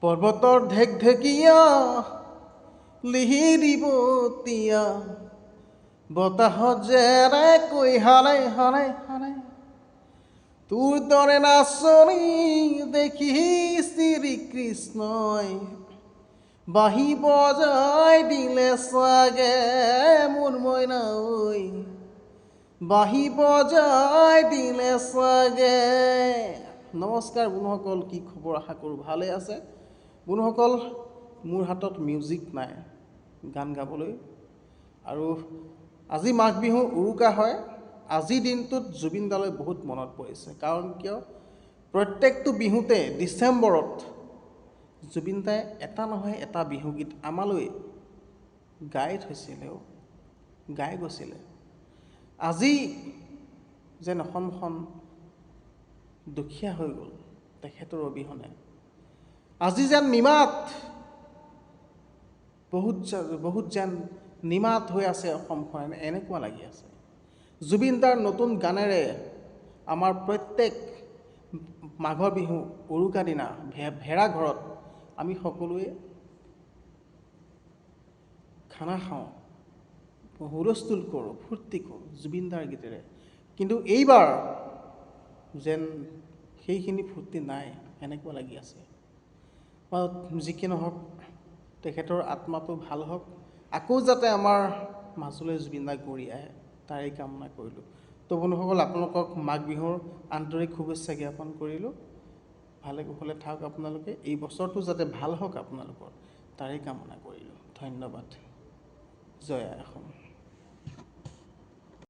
পৰ্বতৰ ঢেকঢেকীয়া লিহিৰি বতীয়া বতাহত যেনেকৈ হানে হানে হানে তোৰ দৰে নাচনি দেখি শ্ৰীকৃষ্ণই বাঁহী বজাই দিলে চাগে মোৰ মইনা ঐ বাঁহী বজাই দিলে চাগে। নমস্কাৰ বন্ধুসকল, কি খবৰ? আশা কৰোঁ ভালে আছে। বন্ধুসকল, মোৰ হাতত মিউজিক নাই গান গাবলৈ, আৰু আজি মাঘ বিহু উৰুকা হয়। আজিৰ দিনটোত জুবিন দালৈ বহুত মনত পৰিছে। কাৰণ কিয়, প্ৰত্যেকটো বিহুতে ডিচেম্বৰত জুবিন দাই এটা নহয় এটা বিহুগীত আমালৈ গাই থৈছিলে, গাই গৈছিলে। আজি যেন অসমখন দুখীয়া হৈ গ'ল তেখেতৰ অবিহনে। আজি যেন নিমাত বহুত যেন নিমাত হৈ আছে অসমখন, এনেকুৱা লাগি আছে। জুবিন দাৰ নতুন গানেৰে আমাৰ প্ৰত্যেক মাঘৰ বিহু উৰুকা দিনা ভেড়া ঘৰত আমি সকলোৱে খানা খাওঁ, হুলস্থুল কৰোঁ, ফূৰ্তি কৰোঁ জুবিন দাৰ গীতেৰে। কিন্তু এইবাৰ যেন সেইখিনি ফূৰ্তি নাই, এনেকুৱা লাগি আছে। যি কি নহওক, তেখেতৰ আত্মাটো ভাল হওক, আকৌ যাতে আমাৰ মাজলৈ জুবিন দা ঘূৰি আহে, তাৰেই কামনা কৰিলোঁ। তো বন্ধুসকল, আপোনালোকক মাঘ বিহুৰ আন্তৰিক শুভেচ্ছা জ্ঞাপন কৰিলোঁ। ভালে কুশলে থাকক আপোনালোকে, এই বছৰটো যাতে ভাল হওক আপোনালোকৰ, তাৰেই কামনা কৰিলোঁ। ধন্যবাদ। জয় আই অসম।